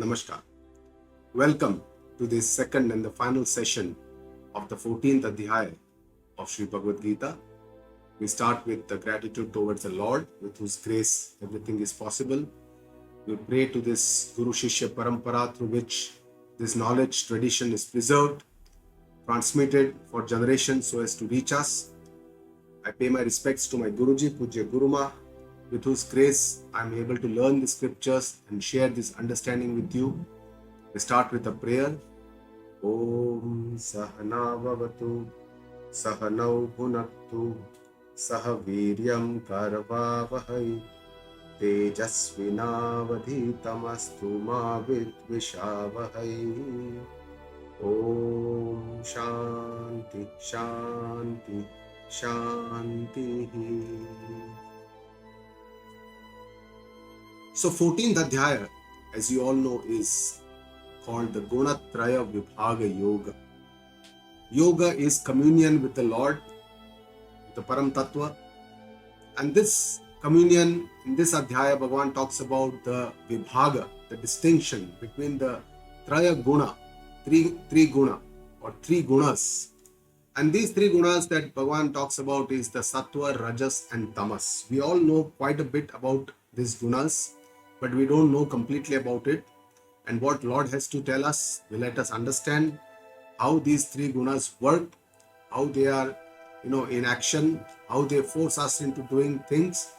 Namaskar. Welcome to this second and the final session of the 14th Adhyaya of Sri Bhagavad Geeta. We start with the gratitude towards the Lord, with whose grace everything is possible. We pray to this Guru Shishya Parampara through which this knowledge tradition is preserved, transmitted for generations so as to reach us. I pay my respects to my Guruji, Pujya Guruma, with whose grace I am able to learn the scriptures and share this understanding with you. We start with a prayer. Om Sahana Vavatu Sahanau Bhunaktu Sahaviryam Karavavahai Tejasvinavadhitamastu ma vidvishavahai. Om Shanti Shanti Shanti. So 14th Adhyaya, as you all know, is called the Guna-traya Vibhaga Yoga. Yoga is communion with the Lord, the Param Tattva. And this communion, in this Adhyaya, Bhagavan talks about the Vibhaga, the distinction between the Traya Guna, three guna or three gunas. And these three gunas that Bhagavan talks about is the sattva, rajas and tamas. We all know quite a bit about these gunas, but we don't know completely about it. And what Lord has to tell us will let us understand how these three gunas work, how they are, in action, how they force us into doing things.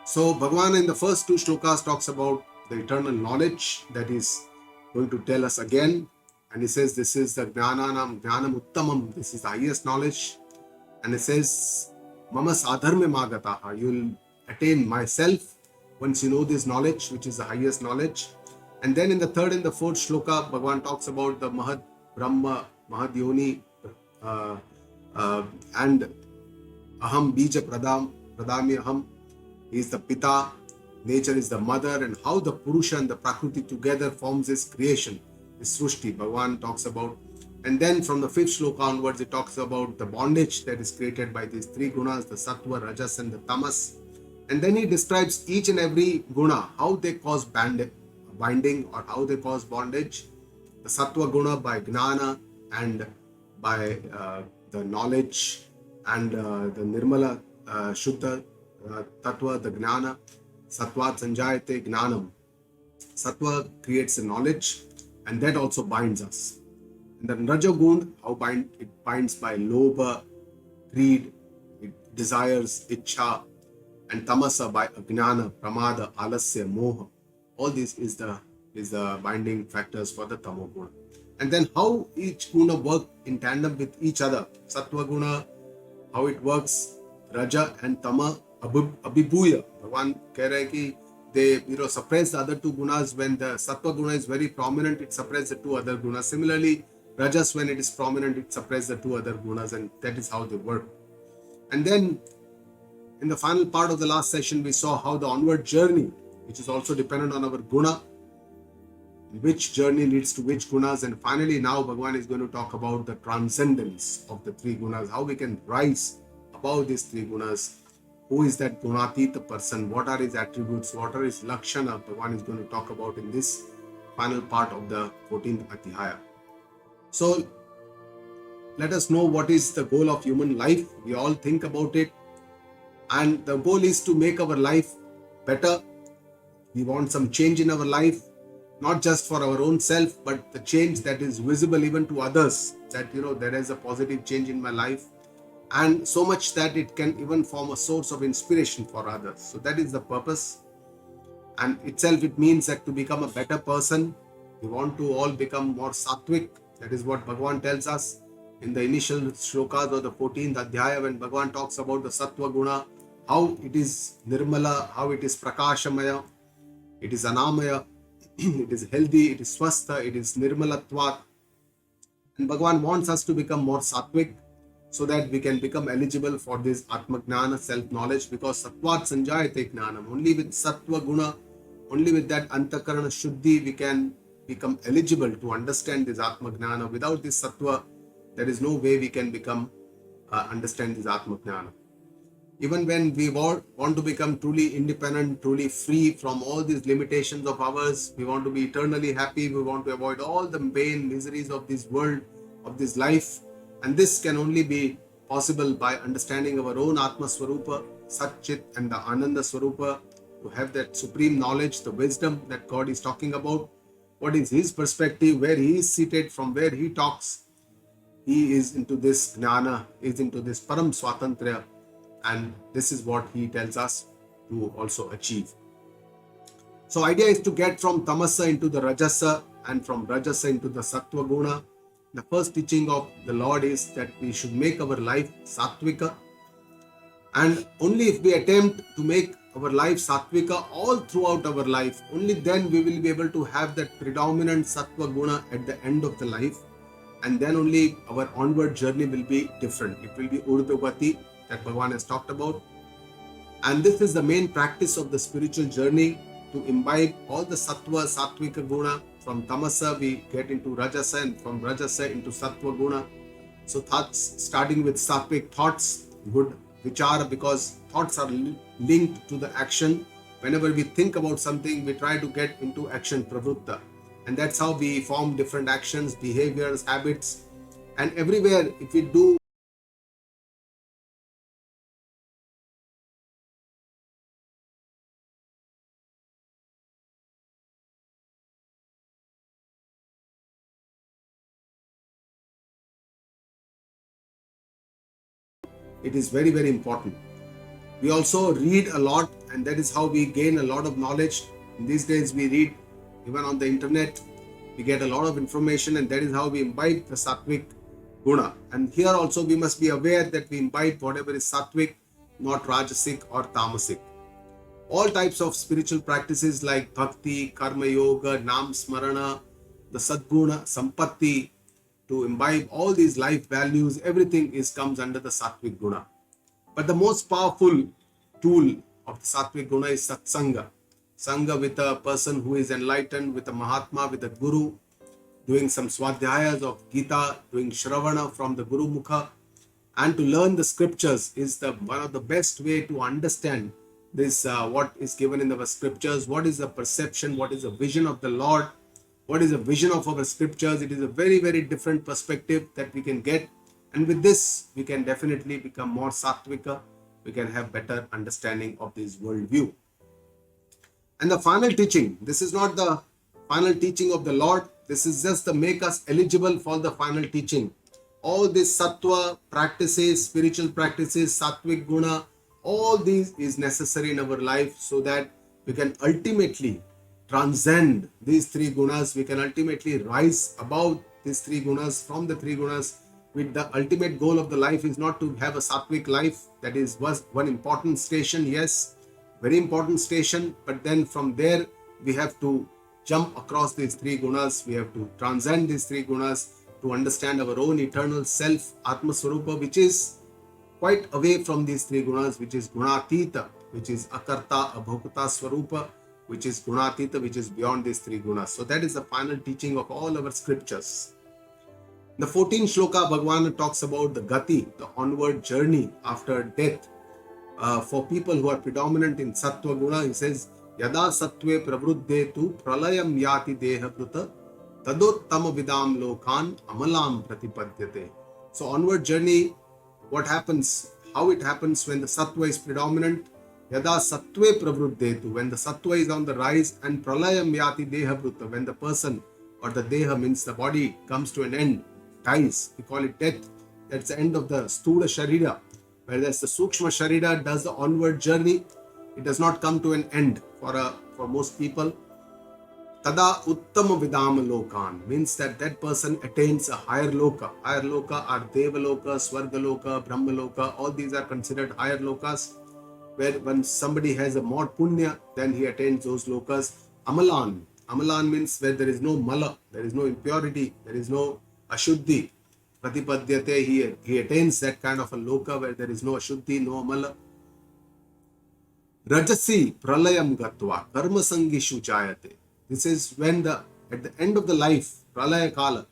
So Bhagavan in the first two shlokas talks about the eternal knowledge that is going to tell us again. And he says this is the jnanam uttamam, this is the highest knowledge. And it says, mama sadharme magataha, you will attain myself once you know this knowledge, which is the highest knowledge. And then in the third and the fourth shloka, Bhagavan talks about the Mahad Brahma, Mahad Yoni, and Aham Bija Pradami Aham. He is the Pita, nature is the mother, and how the Purusha and the Prakriti together forms this creation, this Srushti, Bhagavan talks about. And then from the fifth shloka onwards, it talks about the bondage that is created by these three gunas, the Sattva, Rajas and the Tamas. And then he describes each and every guna, how they cause binding or how they cause bondage. The Sattva guna by Gnana and by the knowledge, and the Nirmala Shuddha Tattva, the Gnana. Sattvat Sanjayate Gnanam. Sattva creates the knowledge and that also binds us. And the Rajagun, how it binds by Lobha, greed, it desires, Ichha, and Tamasa by Ajnana, Pramada, Alasya, Moha. All this is the binding factors for the Tamoguna. And then how each guna work in tandem with each other. Sattva guna, how it works, Raja and Tama, Abhibuya. One keh they suppress the other two gunas. When the Sattva guna is very prominent, it suppresses the two other gunas. Similarly, Rajas, when it is prominent, it suppresses the two other gunas, and that is how they work. And then in the final part of the last session, we saw how the onward journey, which is also dependent on our guna, which journey leads to which gunas. And finally, now Bhagavan is going to talk about the transcendence of the three gunas, how we can rise above these three gunas. Who is that gunaa-teet person? What are his attributes? What are his lakshana? Bhagavan is going to talk about in this final part of the 14th Adhyaya. So let us know what is the goal of human life. We all think about it. And the goal is to make our life better. We want some change in our life, not just for our own self, but the change that is visible even to others. That, there is a positive change in my life. And so much that it can even form a source of inspiration for others. So that is the purpose. And itself, it means that to become a better person, we want to all become more sattvic. That is what Bhagavan tells us in the initial shlokas of the 14th Adhyaya, when Bhagavan talks about the Sattva guna, how it is Nirmala, how it is Prakashamaya, it is Anamaya, it is healthy, it is Swastha, it is Nirmalatvat. And Bhagavan wants us to become more sattvic so that we can become eligible for this Atma-gnana, self-knowledge, because Sattvat Sanjayate Gnanam. Only with Sattva guna, only with that Antakarana Shuddhi, we can become eligible to understand this Atma-gnana. Without this Sattva, there is no way we can understand this Atma-gnana. Even when we want to become truly independent, truly free from all these limitations of ours, we want to be eternally happy, we want to avoid all the pain, miseries of this world, of this life. And this can only be possible by understanding our own Atma Swarupa, Satchit and the Ananda Swarupa, to have that supreme knowledge, the wisdom that God is talking about. What is His perspective, where He is seated, from where He talks. He is into this jnana, is into this param swatantrya, and this is what He tells us to also achieve. So idea is to get from tamasa into the rajasa and from rajasa into the sattva guna. The first teaching of the Lord is that we should make our life sattvika, and only if we attempt to make our life sattvika all throughout our life, only then we will be able to have that predominant sattva guna at the end of the life, and then only our onward journey will be different. It will be urdhvati that Bhagavan has talked about. And this is the main practice of the spiritual journey, to imbibe all the sattva, sattvika guna. From tamasa we get into rajasa, and from rajasa into sattva guna. So thoughts, starting with sattvic thoughts, good vichara, because thoughts are linked to the action. Whenever we think about something, we try to get into action, pravritta. And that's how we form different actions, behaviors, habits. And everywhere, if we do it is very, very important. We also read a lot, and that is how we gain a lot of knowledge. In these days, we read even on the internet, we get a lot of information, and that is how we imbibe the sattvic guna. And here also we must be aware that we imbibe whatever is sattvic, not rajasic or tamasic. All types of spiritual practices like bhakti, karma yoga, nam smarana, the sadguna, sampatti, to imbibe all these life values, everything comes under the sattvic guna. But the most powerful tool of the sattvic guna is satsanga. Sangha with a person who is enlightened, with a Mahatma, with a Guru, doing some swadhyayas of Geeta, doing Shravana from the Guru Mukha, and to learn the scriptures is one of the best way to understand this, what is given in the scriptures, what is the perception, what is the vision of the Lord, what is the vision of our scriptures. It is a very, very different perspective that we can get, and with this we can definitely become more sattvika, we can have better understanding of this worldview. And the final teaching, this is not the final teaching of the Lord, this is just to make us eligible for the final teaching. All these sattva practices, spiritual practices, sattvic guna, all these is necessary in our life so that we can ultimately transcend these three gunas, we can ultimately rise above these three gunas, from the three gunas, with the ultimate goal of the life is not to have a sattvic life. That was one important station, yes, very important station, but then from there we have to jump across these three gunas, we have to transcend these three gunas to understand our own eternal self, Atma Swarupa, which is quite away from these three gunas, which is gunaa-teet, which is akarta, abhokta Swarupa, which is gunaa-teet, which is beyond these three gunas. So that is the final teaching of all our scriptures. The 14th shloka, Bhagavan talks about the gati, the onward journey after death. For people who are predominant in sattva guna, he says, Yada sattve pravruddhetu pralayam yati deha pruta tadottama vidam lokan amalam pratipadyate. So onward journey, what happens, how it happens when the sattva is predominant? Yada sattve pravruddhetu, when the sattva is on the rise, and pralayam yati deha pruta, when the person or the deha means the body comes to an end, dies, we call it death. That's the end of the stula sharira. Whereas the sukshma sharira does the onward journey, it does not come to an end for most people. Tada uttama vidam lokan means that person attains a higher loka. Higher loka are deva loka, swarga loka, brahma loka. All these are considered higher lokas, where when somebody has a more punya, then he attains those lokas. Amalan. Amalan means where there is no mala, there is no impurity, there is no ashuddhi. Pratipadyate, he attains that kind of a loka where there is no ashuddhi, no amala. Rajasi pralayam gatva karma sangishu jayate. This is when at the end of the life, pralaya kala,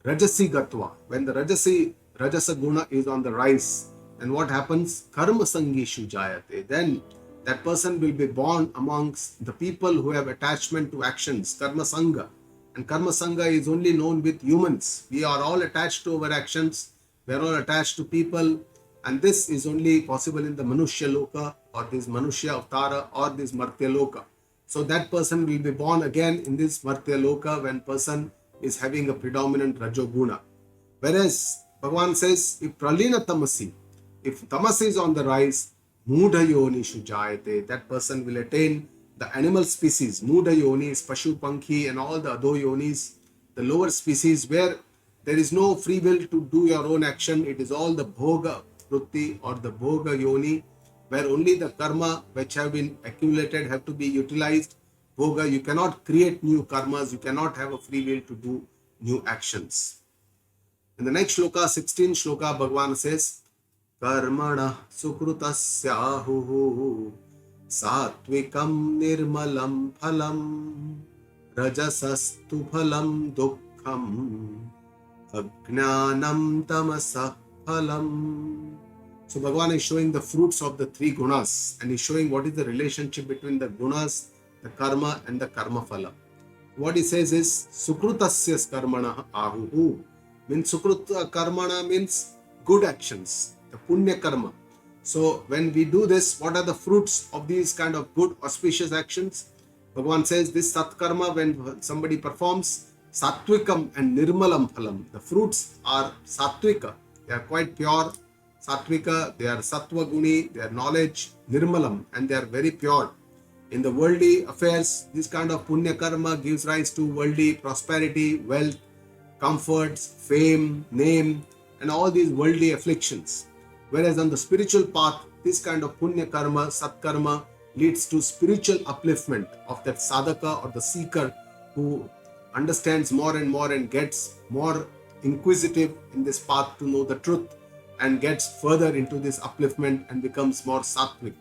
rajasi gatva, when the rajasa guna is on the rise, And what happens? Karma sangishu jayate. Then that person will be born amongst the people who have attachment to actions, karma sangha. And karma sangha is only known with humans. We are all attached to our actions. We are all attached to people. And this is only possible in the Manushya Loka or this Manushya Avtara or this Martya Loka. So that person will be born again in this Martya Loka when person is having a predominant Rajoguna. Whereas Bhagavan says, if Pralina Tamasi, if tamas is on the rise, Mudha Yoni Shujayate, that person will attain the animal species. Mudha Yonis, Pashu Pankhi and all the Adho Yonis, the lower species where there is no free will to do your own action. It is all the Bhoga Vritti or the Bhoga Yoni, where only the karma which have been accumulated have to be utilized. Bhoga, you cannot create new karmas, you cannot have a free will to do new actions. In the next shloka, 16 shloka, Bhagavan says, Karmana sukrutasyahu satvikam nirmalam phalam rajasastu phalam dukkham ajnanam tamasa phalam. So Bhagavan is showing the fruits of the three gunas and he's showing what is the relationship between the gunas, the karma and the karma phala. What he says is Sukrutasya karmana ahuhu. Means Sukruta karmana means good actions, the punya karma. So when we do this, what are the fruits of these kind of good auspicious actions? Bhagavan says this sat karma, when somebody performs, sattvikam and nirmalam phalam. The fruits are sattvika, they are quite pure. Sattvika, they are sattva guni, they are knowledge, nirmalam, and they are very pure. In the worldly affairs, this kind of punya karma gives rise to worldly prosperity, wealth, comforts, fame, name, and all these worldly afflictions. Whereas on the spiritual path, this kind of punya karma, sat karma, leads to spiritual upliftment of that sadhaka or the seeker who understands more and gets more inquisitive in this path to know the truth and gets further into this upliftment and becomes more sattvic.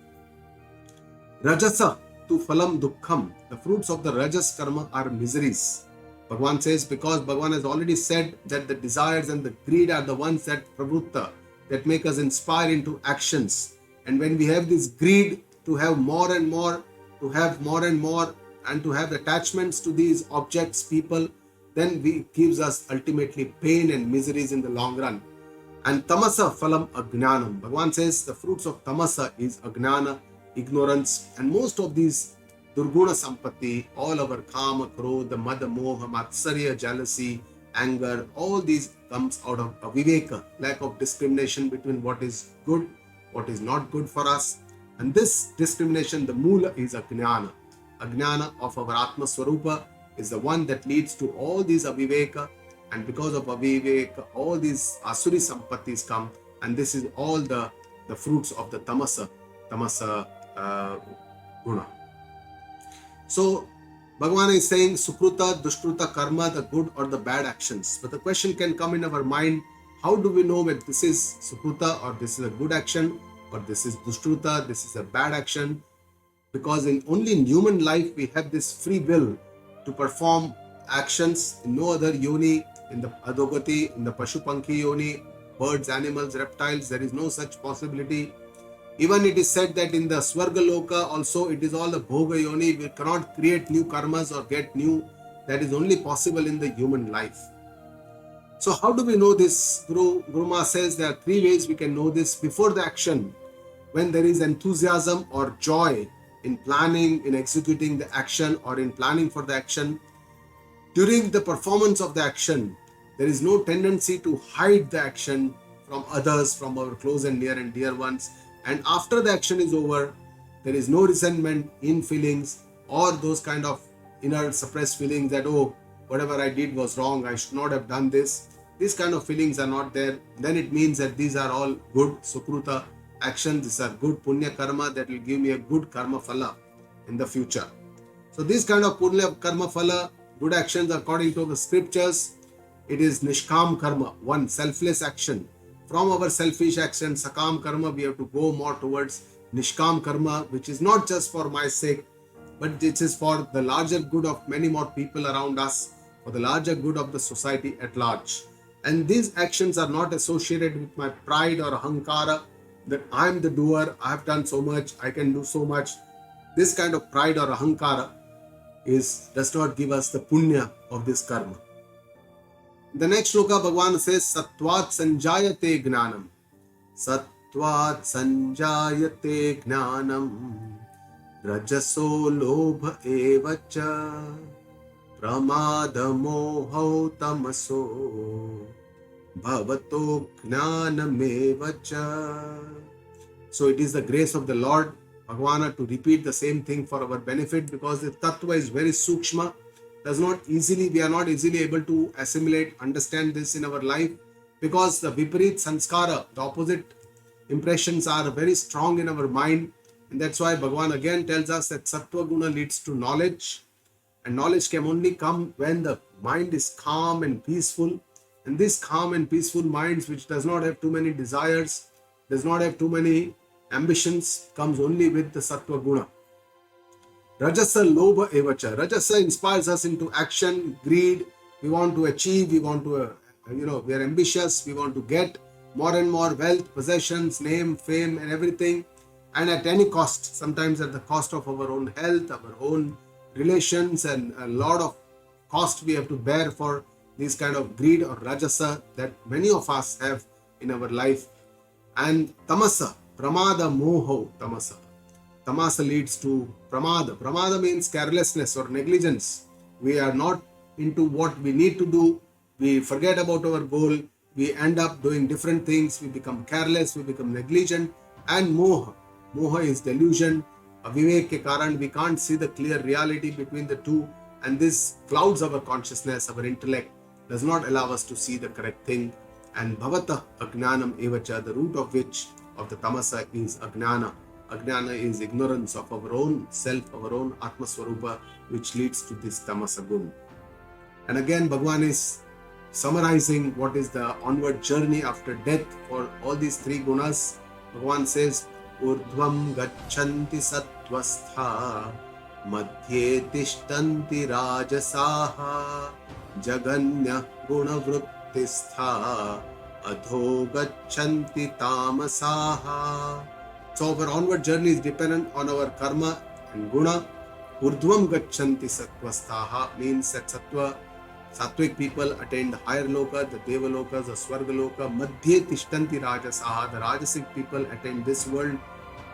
Rajasa tu phalam dukkham. The fruits of the rajas karma are miseries. Bhagavan says, because Bhagavan has already said that the desires and the greed are the ones that pravutta, that make us inspire into actions. And when we have this greed to have more and more, to have more and more, and to have attachments to these objects, people, then it gives us ultimately pain and miseries in the long run. And tamasa phalam ajnanam. Bhagavan says the fruits of tamasa is ajnana, ignorance, and most of these durguna sampatti, all our kama, krodha, mada, moha, matsarya, jealousy, anger, all these comes out of aviveka, lack of discrimination between what is good, what is not good for us. And this discrimination, the mula is ajnana. Ajnana of our Atma Swarupa is the one that leads to all these aviveka. And because of aviveka, all these asuri sampattis come, and this is all the fruits of the tamasa guna. So Bhagavan is saying sukruta, dushkruta, karma, the good or the bad actions. But the question can come in our mind, how do we know that this is sukruta or this is a good action or this is dushkruta, this is a bad action? Because only in human life we have this free will to perform actions. In no other yoni, in the adogati, in the pashupankhi yoni, birds, animals, reptiles, there is no such possibility. Even it is said that in the Swarga Loka also it is all the Bhoga Yoni. We cannot create new karmas or get new. That is only possible in the human life. So how do we know this? Guru Ma says there are three ways we can know this. Before the action, when there is enthusiasm or joy in planning, in executing the action or in planning for the action. During the performance of the action, there is no tendency to hide the action from others, from our close and near and dear ones. And after the action is over, there is no resentment in feelings or those kind of inner suppressed feelings that, oh, whatever I did was wrong, I should not have done this. These kind of feelings are not there. Then it means that these are all good sukruta actions. These are good punya karma that will give me a good karma phala in the future. So these kind of punya karma phala, good actions according to the scriptures, it is nishkam karma, one selfless action. From our selfish action, sakam karma, we have to go more towards nishkam karma, which is not just for my sake, but it is for the larger good of many more people around us, for the larger good of the society at large. And these actions are not associated with my pride or ahankara, that I am the doer, I have done so much, I can do so much. This kind of pride or ahankara does not give us the punya of this karma. The next shloka, Bhagavan says, Sattvat sanjayate gnanam. Sattvat sanjayate gnanam. Rajaso lobha evacha. Pramada moho tamaso. Bhavato gnanamevacha. So it is the grace of the Lord, Bhagavana, to repeat the same thing for our benefit, because the tattva is very sukshma. We are not easily able to assimilate, understand this in our life, because the viparit sanskara, the opposite impressions, are very strong in our mind. And that's why Bhagavan again tells us that sattva guna leads to knowledge, and knowledge can only come when the mind is calm and peaceful. And this calm and peaceful minds, which does not have too many desires, does not have too many ambitions, comes only with the sattva guna. Rajasa lobha evacha. Rajasa inspires us into action, greed. We want to achieve, we want to, we are ambitious, we want to get more and more wealth, possessions, name, fame, and everything. And at any cost, sometimes at the cost of our own health, our own relations, and a lot of cost we have to bear for this kind of greed or rajasa that many of us have in our life. And tamasa, pramada moho tamasa. Tamasa leads to pramada. Pramada means carelessness or negligence. We are not into what we need to do. We forget about our goal. We end up doing different things. We become careless. We become negligent. And moha. Moha is delusion. Avivek ke karan, we can't see the clear reality between the two. And this clouds our consciousness, our intellect, does not allow us to see the correct thing. And bhavata agnanam evacha, the root of which, of the tamasa, is agnana. Agnana is ignorance of our own self, our own Atma Swarupa, which leads to this tamasa gun. And again, Bhagavan is summarizing what is the onward journey after death for all these three gunas. Bhagavan says, Urdhvam gachanti sattvastha, madhye tishtanti rajasaha, jaganya gunavruttistha, adho gachanti tamasaha. So our onward journey is dependent on our karma and guna. Urdhvam gachanti sattvastha means that sattvic people attain the higher loka, the deva lokas, the swarga loka. Madhye tishtanti rajasaha, the rajasic people attain this world,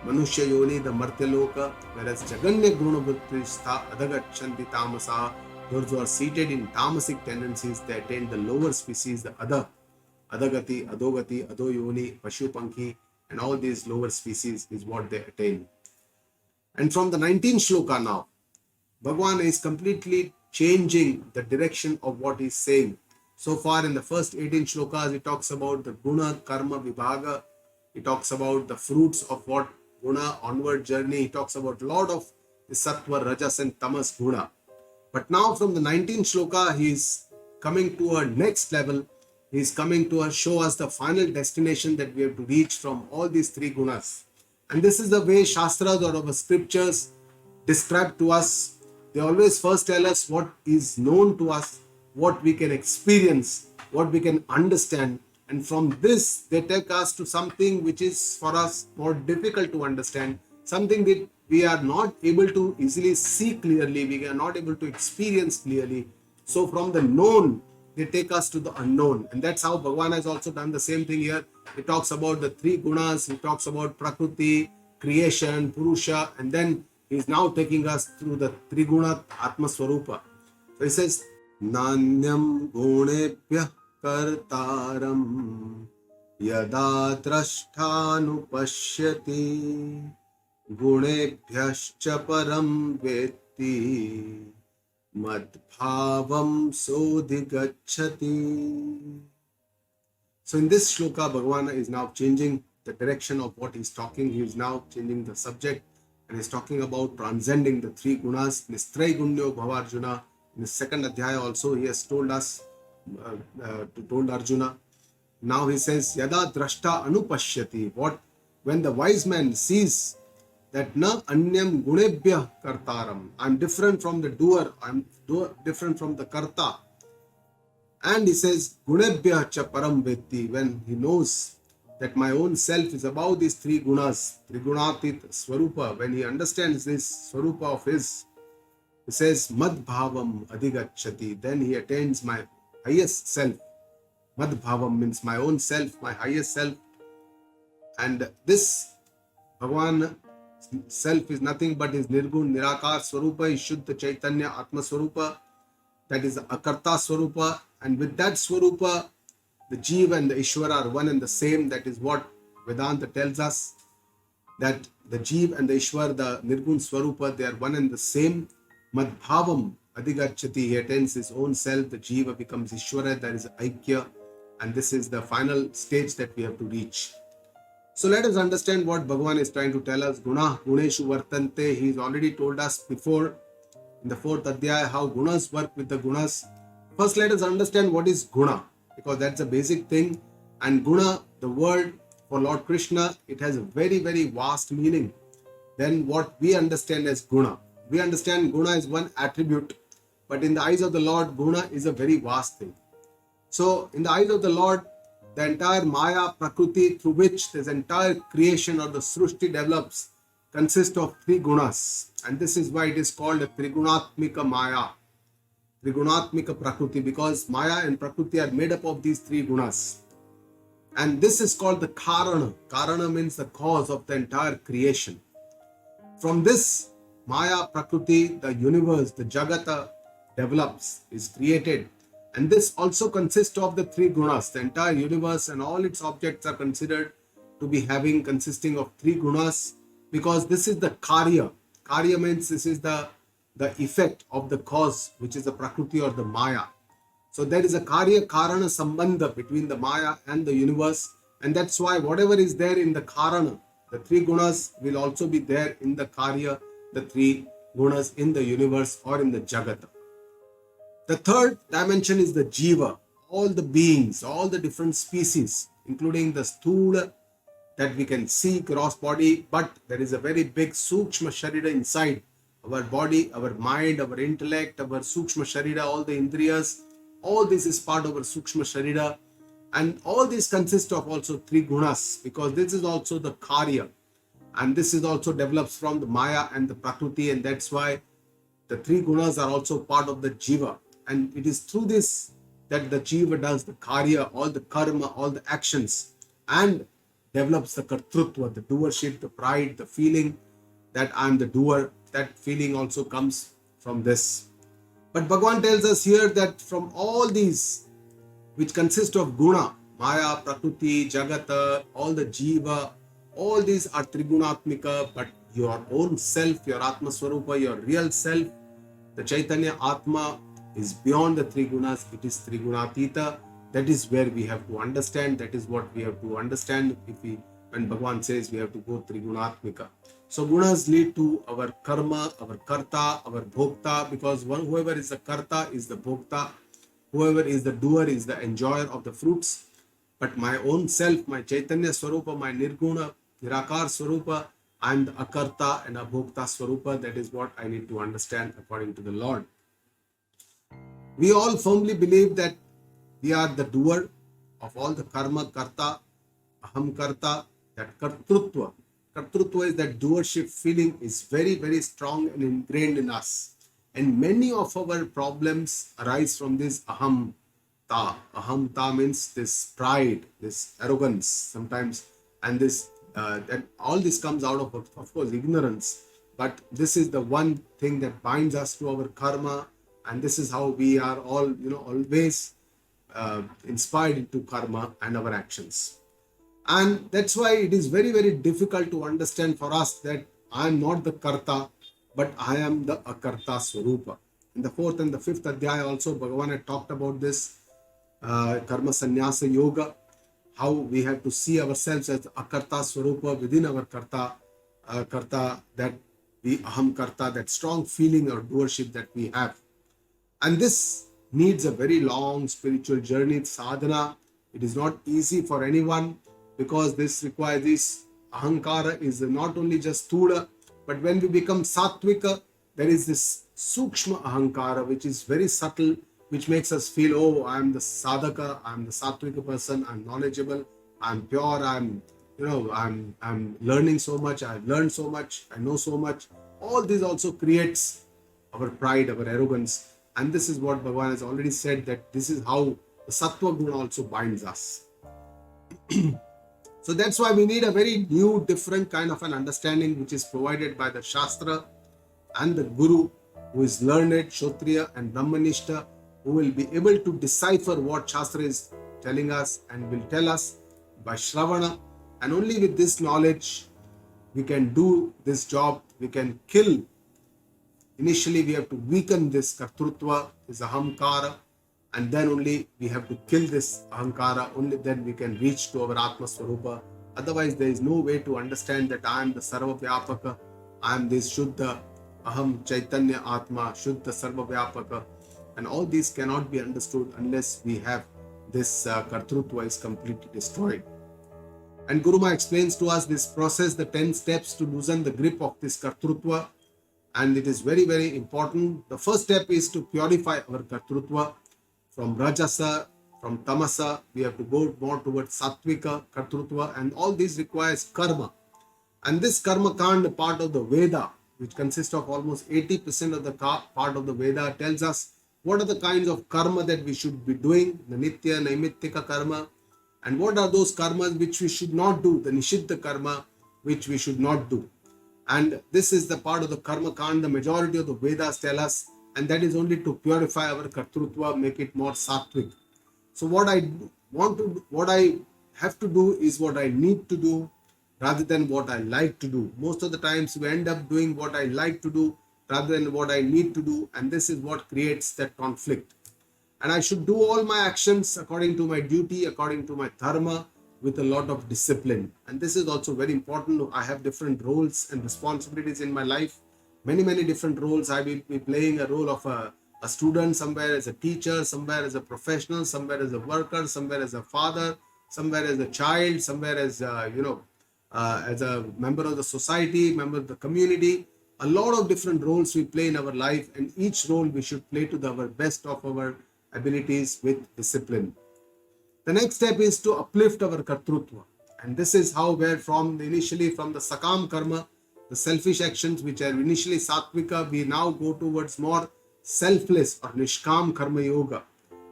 manushya yoni, the martya loka. Whereas jaganya gunavruttistha adagachanti tamasaha, those who are seated in tamasic tendencies, they attain the lower species, the adagati, adogati, adoyoni, pashupankhi, and all these lower species is what they attain. And from the 19th shloka now, Bhagavan is completely changing the direction of what he's saying. So far in the first 18 shlokas, he talks about the guna, karma, vibhaga. He talks about the fruits of what guna, onward journey. He talks about a lot of the sattva, rajas, and tamas guna. But now from the 19th shloka, he is coming to a next level. He is coming to show us the final destination that we have to reach from all these three gunas. And this is the way Shastras or our scriptures describe to us. They always first tell us what is known to us, what we can experience, what we can understand. And from this, they take us to something which is for us more difficult to understand, something that we are not able to easily see clearly, we are not able to experience clearly. So from the known, they take us to the unknown. And that's how Bhagavan has also done the same thing here. He talks about the three gunas, he talks about prakriti, creation, purusha, and then he's now taking us through the triguna Atma Swarupa. So he says, Nanyam gunebhyah kartaram yada drashtanupashyati gunebhyascha param vetti madbhavam sodhigacchati. So in this shloka, Bhagavan is now changing the direction of what he's talking. He is now changing the subject and he's talking about transcending the three gunas. Nistray gunyo bhava Arjuna. In the second Adhyaya also, he has told us, told Arjuna. Now he says, Yada drashta anupashyati. When the wise man sees that na anyam gunebhyah kartaram, I'm different from the doer, I'm different from the karta. And he says, gunebhyah cha param vetti, when he knows that my own self is above these three gunas, gunaa-teet swarupa, when he understands this swarupa of his, he says, mad bhavam adhigacchati, then he attains my highest self. Mad bhavam means my own self, my highest self. And this Bhagavan self is nothing but his nirgun, nirakar swarupa, his shuddha chaitanya atma swarupa, that is akarta swarupa. And with that swarupa, the Jeeva and the Ishvara are one and the same. That is what Vedanta tells us, that the Jeeva and the Ishvara, the nirgun swarupa, they are one and the same. Madbhavam adhigacchati, he attains his own self. The Jeeva becomes Ishvara, there is Aikya, and this is the final stage that we have to reach. So let us understand what Bhagavan is trying to tell us. Guna guneshu vartante, he has already told us before in the 4th Adhyaya how gunas work with the gunas. First, let us understand what is guna, because that's a basic thing. And guna, the word for Lord Krishna, it has a very, very vast meaning than what we understand as guna. We understand guna is one attribute, but in the eyes of the Lord, guna is a very vast thing. So in the eyes of the Lord, the entire Maya, Prakriti, through which this entire creation or the Srushti develops, consists of three gunas. And this is why it is called a Trigunatmika Maya, Trigunatmika Prakriti, because Maya and Prakriti are made up of these three gunas. And this is called the Karana. Karana means the cause of the entire creation. From this Maya, Prakriti, the universe, the Jagata develops, is created. And this also consists of the three gunas. The entire universe and all its objects are considered to be consisting of three gunas, because this is the Karya. Karya means this is the effect of the cause, which is the Prakriti or the Maya. So there is a Karya Karana Sambandha between the Maya and the universe, and that's why whatever is there in the Karana, the three gunas will also be there in the Karya, the three gunas in the universe or in the Jagata. The third dimension is the Jeeva, all the beings, all the different species, including the Sthula that we can see, gross body, but there is a very big Sukshma Sharira inside our body, our mind, our intellect, our Sukshma Sharira, all the Indriyas, all this is part of our Sukshma Sharira, and all this consists of also three gunas, because this is also the Karya, and this is also develops from the Maya and the Prakriti, and that's why the three gunas are also part of the Jiva. And it is through this that the Jiva does the Karya, all the karma, all the actions, and develops the Kartrutva, the doership, the pride, the feeling that I am the doer. That feeling also comes from this. But Bhagavan tells us here that from all these, which consist of guna, Maya, Prakriti, Jagata, all the Jiva, all these are Trigunatmika, but your own self, your Atma Swarupa, your real self, the Chaitanya Atma, is beyond the three gunas. It is Trigunatita. That is where we have to understand. That is what we have to understand when Bhagavan says we have to go Trigunatmika. So gunas lead to our karma, our karta, our bhokta, because whoever is the karta is the bhokta, whoever is the doer is the enjoyer of the fruits. But my own self, my Chaitanya Swarupa, my Nirguna, Nirakar Swarupa, I am the akarta and abhokta Swarupa. That is what I need to understand according to the Lord. We all firmly believe that we are the doer of all the karma, karta, aham karta, that kartrutva. Kartrutva is that doership feeling is very, very strong and ingrained in us. And many of our problems arise from this aham ta. Aham ta means this pride, this arrogance sometimes, and this that all this comes out of course, ignorance. But this is the one thing that binds us to our karma. And this is how we are all, always inspired into karma and our actions. And that's why it is very, very difficult to understand for us that I am not the karta, but I am the akarta swarupa. In the 4th and the 5th Adhyaya also, Bhagavan had talked about this karma sannyasa yoga, how we have to see ourselves as akarta swarupa within our karta, that we aham karta, that strong feeling or doership that we have. And this needs a very long spiritual journey, sadhana. It is not easy for anyone, because this requires this ahankara is not only just stula, but when we become sattvika, there is this sukshma ahankara, which is very subtle, which makes us feel, oh, I am the sadhaka, I am the sattvika person, I am knowledgeable. I'm pure, I'm learning so much, I've learned so much, I know so much. All this also creates our pride, our arrogance. And this is what Bhagavan has already said, that this is how the sattva guna also binds us. So that's why we need a very new, different kind of an understanding which is provided by the Shastra and the Guru, who is learned, Kshotriya and Brahmanishta, who will be able to decipher what Shastra is telling us and will tell us by Shravana. And only with this knowledge we can do this job, we can kill. Initially we have to weaken this kartrutva, this ahamkara, and then only we have to kill this ahankara. Only then we can reach to our Atma Swarupa. Otherwise there is no way to understand that I am the Sarva Vyapaka, I am this Shuddha, Aham Chaitanya Atma, Shuddha Sarva Vyapaka. And all these cannot be understood unless we have this kartrutva is completely destroyed. And Guru Ma explains to us this process, the 10 steps to loosen the grip of this kartrutva. And it is very, very important. The first step is to purify our kartrutva from rajasa, from tamasa. We have to go more towards sattvika kartrutva, and all these requires karma. And this karma kand, part of the Veda, which consists of almost 80% of the part of the Veda, tells us what are the kinds of karma that we should be doing, the nitya, naimittika karma, and what are those karmas which we should not do, the nishiddha karma which we should not do. And this is the part of the karma kand the majority of the Vedas tell us, and that is only to purify our kartrutva, make it more sattvic. So what I have to do is what I need to do rather than what I like to do. Most of the times we end up doing what I like to do rather than what I need to do, and this is what creates that conflict. And I should do all my actions according to my duty, according to my dharma, with a lot of discipline. And this is also very important. I have different roles and responsibilities in my life. Many different roles. I will be playing a role of a student, somewhere as a teacher, somewhere as a professional, somewhere as a worker, somewhere as a father, somewhere as a child, somewhere as as a member of the society, member of the community. A lot of different roles we play in our life, and each role we should play to our best of our abilities with discipline. The next step is to uplift our kartrutva, and this is how initially from the sakam karma, the selfish actions which are initially sattvika, we now go towards more selfless or nishkam karma yoga.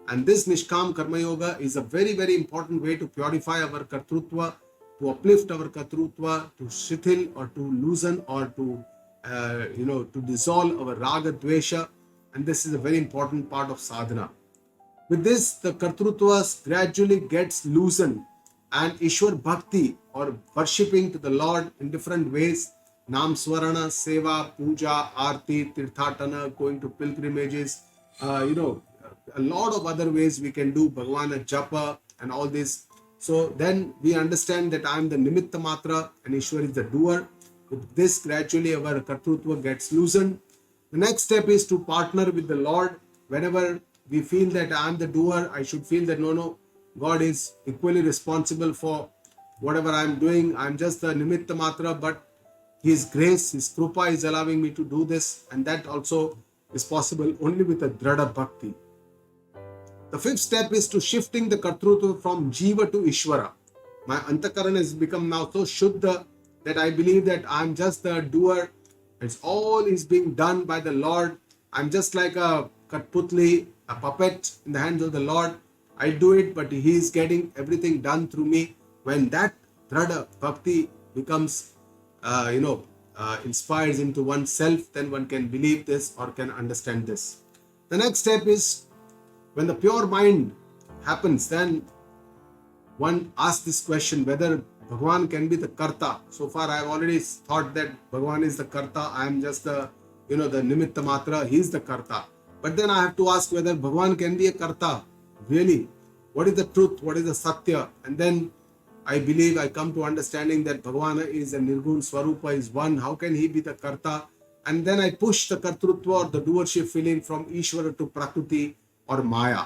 And this nishkam karma yoga is a very, very important way to purify our kartrutva, to uplift our kartrutva, to shithil or to loosen or to to dissolve our raga-dvesha. And this is a very important part of sadhana. With this, the kartrutva gradually gets loosened, and Ishwar Bhakti or worshipping to the Lord in different ways, Nam Swarana, Seva, Puja, Arti, Tirthatana, going to pilgrimages, a lot of other ways we can do Bhagavana Japa and all this. So then we understand that I am the Nimitta Matra and Ishwar is the doer. With this, gradually our kartrutva gets loosened. The next step is to partner with the Lord. Whenever we feel that I am the doer, I should feel that no, God is equally responsible for whatever I am doing. I am just the Nimitta Matra, but His grace, His Krupa is allowing me to do this, and that also is possible only with a Dhrada Bhakti. The fifth step is to shifting the kartrutva from Jeeva to Ishvara. My Antakaran has become now so Shuddha that I believe that I am just the doer. It's all is being done by the Lord. I'm just like a Katputli, a puppet in the hands of the Lord. I do it, but He is getting everything done through me. When that Dhrada Bhakti becomes, inspires into oneself, then one can believe this or can understand this. The next step is when the pure mind happens, then one asks this question whether Bhagavan can be the Karta. So far I have already thought that Bhagavan is the Karta. I am just the Nimitta Matra. He is the Karta. But then I have to ask whether Bhagavan can be a Karta. Really? What is the truth? What is the Satya? And then I believe I come to understanding that Bhagavan is a Nirgun Swarupa, is one. How can He be the Karta? And then I push the Kartrutva or the doership feeling from Ishvara to Prakriti or Maya.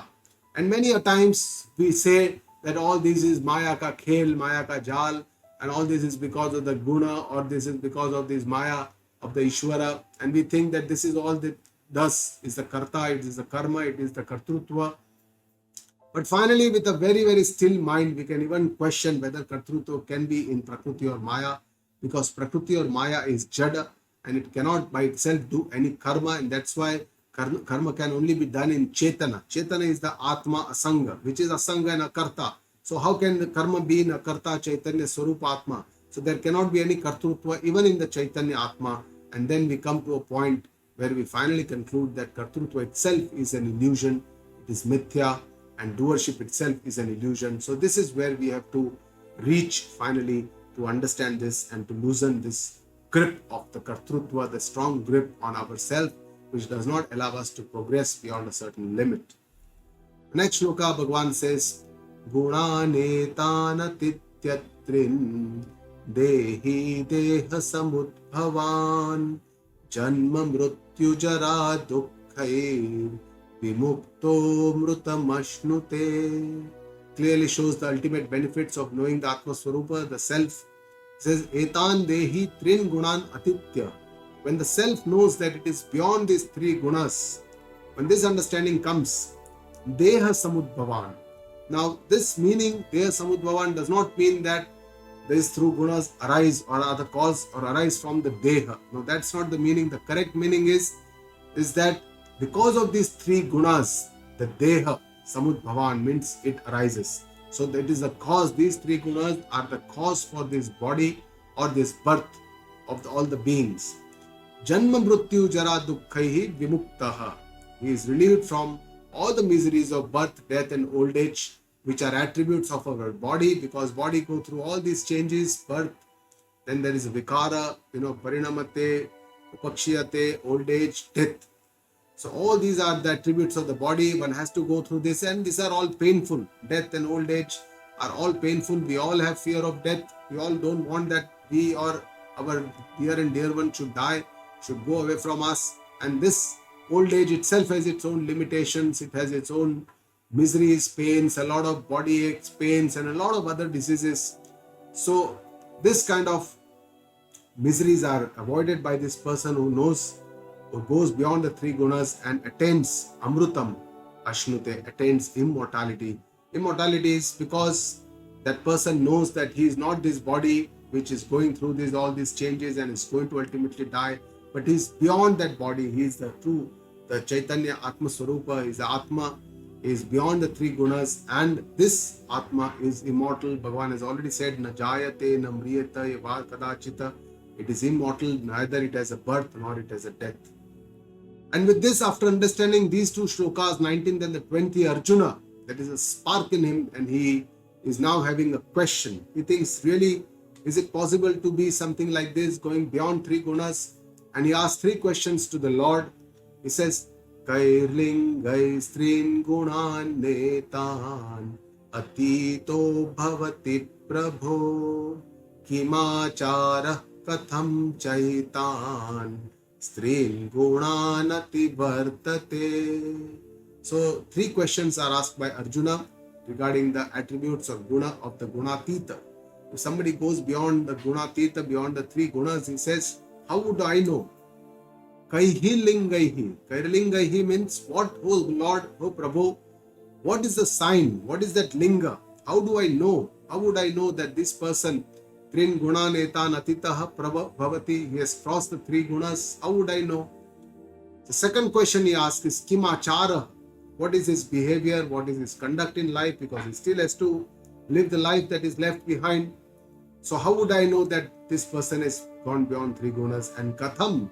And many a times we say that all this is Maya ka khel, Maya ka jal, and all this is because of the guna, or this is because of this Maya of the Ishvara. And we think that this is all that does is the Karta, it is the Karma, it is the Kartrutva. But finally, with a very, very still mind, we can even question whether Kartrutva can be in Prakriti or Maya, because Prakriti or Maya is Jada and it cannot by itself do any karma, and that's why karma can only be done in Chetana. Chetana is the Atma Asanga, which is Asanga and Akarta. So how can the karma be in Akarta Chaitanya Swarupa Atma? So there cannot be any Kartrutva even in the Chaitanya Atma. And then we come to a point where we finally conclude that Kartrutva itself is an illusion, it is mithya, and doership itself is an illusion. So this is where we have to reach finally to understand this and to loosen this grip of the Kartrutva, the strong grip on ourselves, which does not allow us to progress beyond a certain limit. Next shloka, Bhagavan says, gunaa-teet dehi deha samudbhavan janma mrityu jara dukkhair vimukto mrutamashnute. Clearly shows the ultimate benefits of knowing the Atma Swarupa, the self. It says, etan dehi trin gunan atitya. When the self knows that it is beyond these three gunas, when this understanding comes, deha samudbhavan. Now this meaning, deha samudbhavan, does not mean that these through gunas arise or are the cause or arise from the deha. No, that's not the meaning. The correct meaning is that because of these three gunas, the deha samudbhavan means it arises. So that is the cause. These three gunas are the cause for this body or this birth of all the beings. Janma mrityu jara dukkhaihi vimuktaha. He is relieved from all the miseries of birth, death and old age, which are attributes of our body, because body go through all these changes, birth, then there is vikara, parinamate, upakshiyate, old age, death. So all these are the attributes of the body. One has to go through this, and these are all painful. Death and old age are all painful. We all have fear of death. We all don't want that we or our dear and dear one should die, should go away from us. And this old age itself has its own limitations. It has its own miseries, pains, a lot of body aches, pains, and a lot of other diseases. So this kind of miseries are avoided by this person who knows, who goes beyond the three gunas and attains amrutam ashnute, attains immortality. Immortality is because that person knows that he is not this body which is going through all these changes and is going to ultimately die, but he is beyond that body. He is the true, the Chaitanya Atma Swarupa, is the Atma, is beyond the three gunas, and this Atma is immortal. Bhagavan has already said, na jayate na mriyata yava kadachita. It is immortal, neither it has a birth nor it has a death. And with this, after understanding these two shlokas, 19th and the 20th, Arjuna, there is a spark in him and he is now having a question. He thinks, really, is it possible to be something like this, going beyond three gunas? And he asks three questions to the Lord. He says, Kairlingai strin gunan netan atito bhavati prabho kimachara katham chaitan strin gunanati vartate. So three questions are asked by Arjuna regarding the attributes or guna of the gunaa-teet. If somebody goes beyond the gunaa-teet, beyond the three gunas, he says, how would I know? Kairlingaihi. Kairlingaihi means what, oh Lord, oh Prabhu, what is the sign? What is that linga? How do I know? How would I know that this person, Trin Gunan Etan Atitaha Bhavati, he has crossed the three gunas? How would I know? The second question he asks is Kim Achara. What is his behavior? What is his conduct in life? Because he still has to live the life that is left behind. So how would I know that this person has gone beyond three gunas? And Katham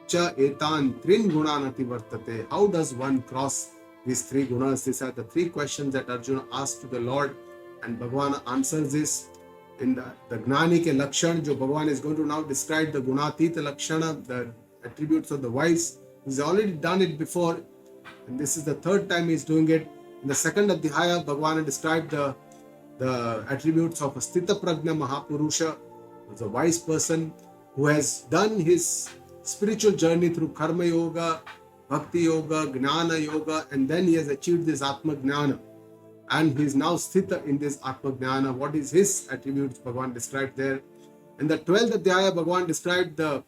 cha etan trin gunanati vartate. How does one cross these three gunas? These are the three questions that Arjuna asked to the Lord, and Bhagavan answers this in the Gnani ke Lakshan. Jo Bhagavan is going to now describe the gunaa-teet Lakshana, the attributes of the wise. He's already done it before, and this is the third time he's doing it. In the second Adhyaya, Bhagavan described the attributes of a Sthita Prajna Mahapurusha, who is a wise person who has done his spiritual journey through Karma Yoga, Bhakti Yoga, Gnana Yoga, and then he has achieved this Atma Gnana. And he is now Sthita in this Atma Gnana. What is his attributes? Bhagavan described there. In the 12th Adhyaya, Bhagavan described the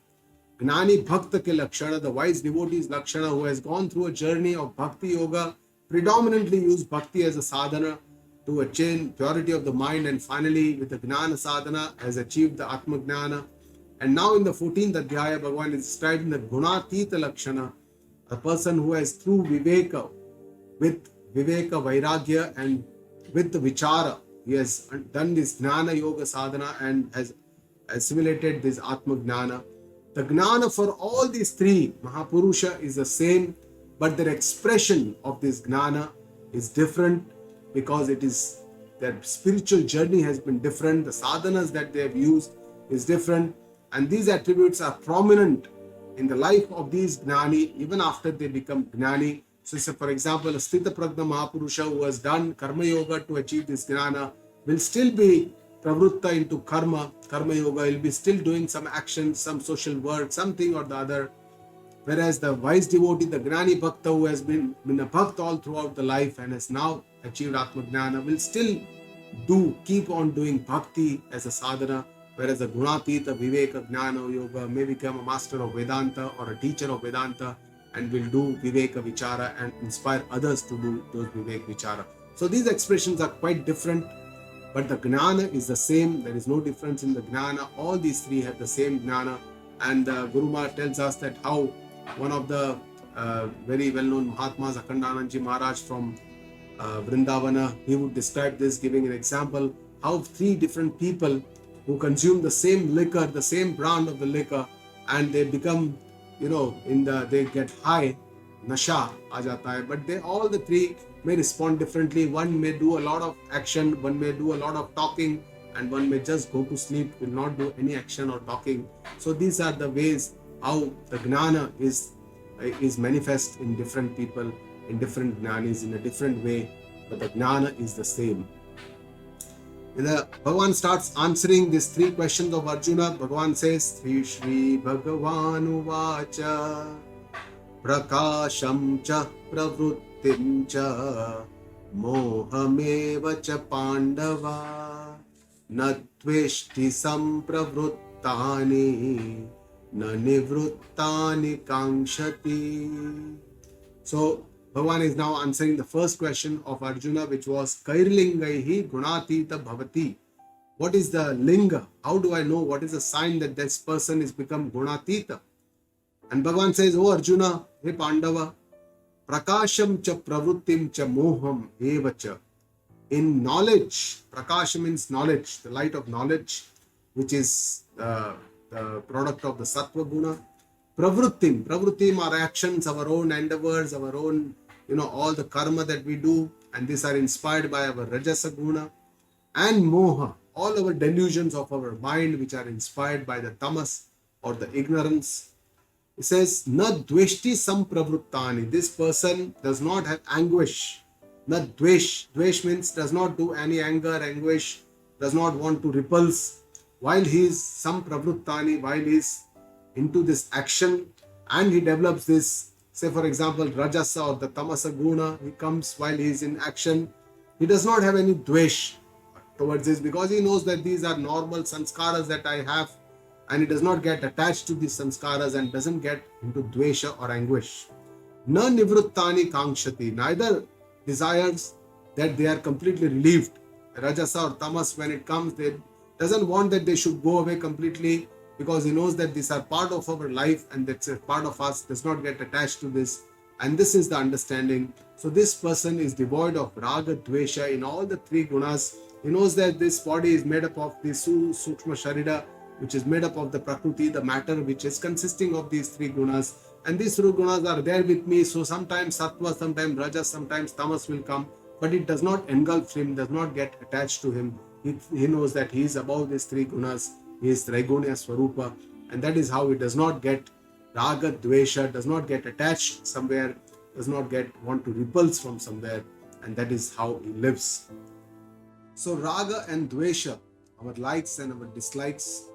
Gnani Bhakta ke Lakshana, the wise devotee's Lakshana, who has gone through a journey of Bhakti Yoga predominantly use bhakti as a sadhana to attain purity of the mind, and finally with the gnana sadhana has achieved the atma gnana. And now in the 14th Adhyaya, Bhagavan is describing the gunaa-teet lakshana, a person who has through viveka, with viveka, vairagya, and with the vichara, he has done this gnana yoga sadhana and has assimilated this atma gnana. The gnana for all these three Mahapurusha is the same, but their expression of this gnana is different because it is their spiritual journey has been different. The sadhanas that they have used is different, and these attributes are prominent in the life of these gnani even after they become gnani. So, for example, a Sthita Prajna Mahapurusha who has done karma yoga to achieve this gnana will still be pravritta into karma yoga. He'll be still doing some action, some social work, something or the other. Whereas the wise devotee, the gnani bhakta who has been a bhakt all throughout the life and has now achieved atma gnana will still keep on doing bhakti as a sadhana. Whereas the gunaa-teet, viveka, gnana yoga may become a master of Vedanta or a teacher of Vedanta and will do viveka vichara and inspire others to do those vivek vichara. So these expressions are quite different, but the gnana is the same. There is no difference in the gnana. All these three have the same gnana. And Guru Maharaj tells us that how one of the very well-known Mahatmas, Akhandanandji Maharaj from Vrindavana, he would describe this, giving an example how three different people who consume the same liquor, the same brand of the liquor, and they become, they get high, nasha aa jata hai, but all the three may respond differently. One may do a lot of action, one may do a lot of talking, and one may just go to sleep, will not do any action or talking. So these are the ways how the gnana is manifest in different people, in different jnanis, in a different way, but the gnana is the same. Bhagavan starts answering these three questions of Arjuna. Bhagavan says, Shri Bhagavan Uvacha Prakasham cha pravrittim cha mohameva cha pandava na tveshti sampravruttani na nivruttani kankshati. So Bhagavan is now answering the first question of Arjuna, which was Kairlingaihi gunaa-teeta bhavati. What is the linga? How do I know what is the sign that this person is become gunaa-teeta? And Bhagavan says, Oh Arjuna, hey Pandava, prakasham cha pravrittim cha moham eva cha. In knowledge, prakasha means knowledge, the light of knowledge, which is the product of the sattva guna. Pravrittim are actions, our own endeavors, our own, all the karma that we do, and these are inspired by our rajasa guna. And moha, all our delusions of our mind, which are inspired by the tamas or the ignorance. It says, na dveshti sampravruttani. This person does not have anguish. Na dvesh. Dvesh means does not do any anger, anguish, does not want to repulse. While he is sampravruttani, while he is into this action and he develops this, say for example, rajasa or the tamasa guna, he comes while he is in action. He does not have any dvesh towards this because he knows that these are normal sanskaras that I have, and he does not get attached to these sanskaras and doesn't get into dvesha or anguish. Na nivruttani kankshati, neither desires that they are completely relieved. Rajasa or tamas, when it comes, they doesn't want that they should go away completely, because he knows that these are part of our life and that's a part of us, does not get attached to this, and this is the understanding. So this person is devoid of raga-dvesha in all the three gunas. He knows that this body is made up of the sukshma sharira, which is made up of the prakriti, the matter, which is consisting of these three gunas, and these three gunas are there with me. So sometimes sattva, sometimes rajas, sometimes tamas will come, but it does not engulf him, does not get attached to him. He knows that he is above these three gunas. He is Traigunya Swarupa, and that is how he does not get raga-dvesha, does not get attached somewhere, does not want to repulse from somewhere, and that is how he lives. So raga and dvesha, our likes and our dislikes,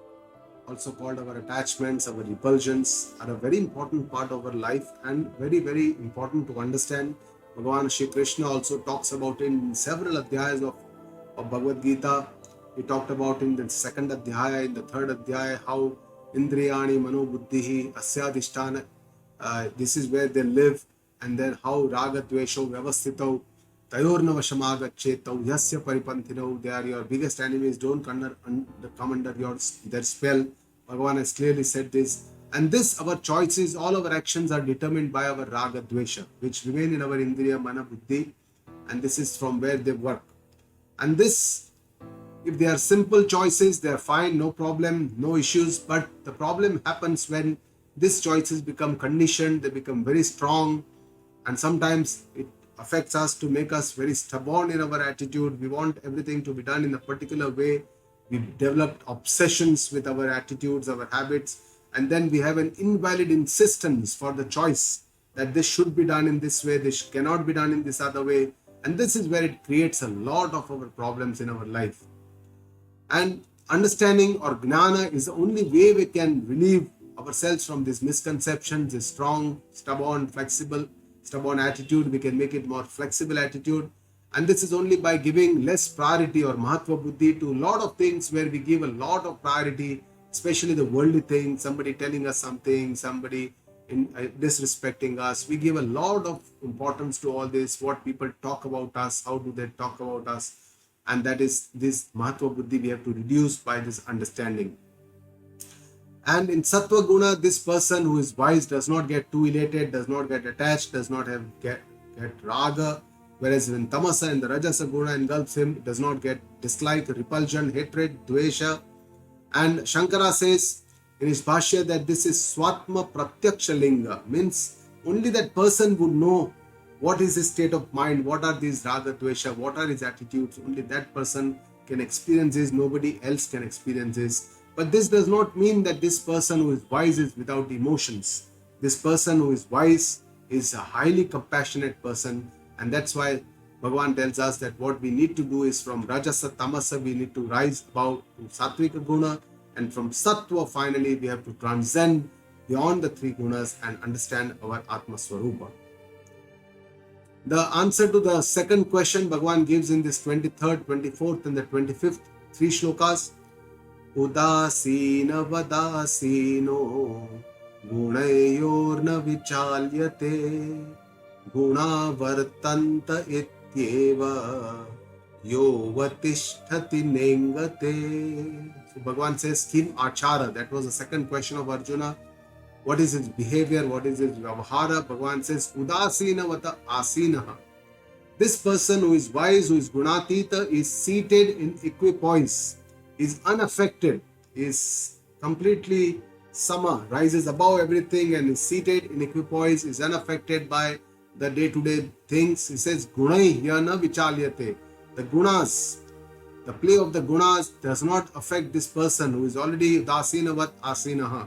also called our attachments, our repulsions, are a very important part of our life and very, very important to understand. Bhagavan Shree Krishna also talks about in several adhyayas of Bhagavad Gita. He talked about in the second adhyaya, in the third adhyaya, how indriyani mano buddhihi asyadhisthana, this is where they live, and then how raga-dvesha vyavasthitau tayorna vashamagachetau yasya paripanthinau. They are your biggest enemies. Don't come under their spell. Bhagavan has clearly said this. And this, our choices, all our actions are determined by our raga-dvesha, which remain in our indriya, mana, buddhi, and this is from where they work. And this, if they are simple choices, they are fine, no problem, no issues. But the problem happens when these choices become conditioned, they become very strong, and sometimes it affects us to make us very stubborn in our attitude. We want everything to be done in a particular way. We developed obsessions with our attitudes, our habits, and then we have an invalid insistence for the choice that this should be done in this way, this cannot be done in this other way. And this is where it creates a lot of our problems in our life. And understanding or gnana is the only way we can relieve ourselves from these misconceptions, this strong, stubborn attitude. We can make it more flexible attitude. And this is only by giving less priority or mahatva buddhi to a lot of things where we give a lot of priority, especially the worldly things, somebody telling us something, somebody disrespecting us. We give a lot of importance to all this, what people talk about us, how do they talk about us. And that is this mahatva buddhi we have to reduce by this understanding. And in sattva guna, this person who is wise does not get too elated, does not get attached, does not get raga. Whereas when tamasa and the rajasa guna engulfs him, does not get dislike, repulsion, hatred, dvesha. And Shankara says in his bhashya that this is swatma pratyaksha linga, means only that person would know what is his state of mind, what are these raga dvesha, what are his attitudes. Only that person can experience this, nobody else can experience this. But this does not mean that this person who is wise is without emotions. This person who is wise is a highly compassionate person, and that's why Bhagavan tells us that what we need to do is from rajasa, tamasa, we need to rise above to sattvika guna, and from sattva finally we have to transcend beyond the three gunas and understand our Atma Swarupa. The answer to the second question Bhagavan gives in this 23rd, 24th and the 25th three shlokas. Udasina vadasino gunayorna vichalyate guna vartanta ityeva yovatishtati nengate. So Bhagavan says, Kim achara. That was the second question of Arjuna. What is his behavior? What is his vyavahara? Bhagavan says, Udasina vata asinaha. This person who is wise, who is gunaa-teet, is seated in equipoise, is unaffected, is completely sama, rises above everything and is seated in equipoise, is unaffected by the day-to-day things. He says, Gunai yana vichalyate. The gunas, the play of the gunas does not affect this person who is already dasinavat asinaha.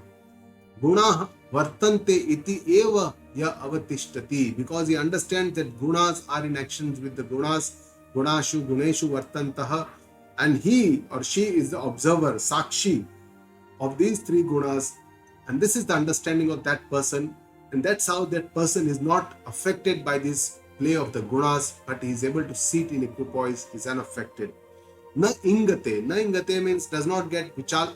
Guna vartante iti eva ya avatishtati, because he understands that gunas are in actions with the gunas, gunashu guneshu vartantaha, and he or she is the observer, sakshi of these three gunas, and this is the understanding of that person, and that's how that person is not affected by this play of the gunas, but he is able to sit in equipoise, is unaffected. Na ingate. Na ingate means does not get vichalita,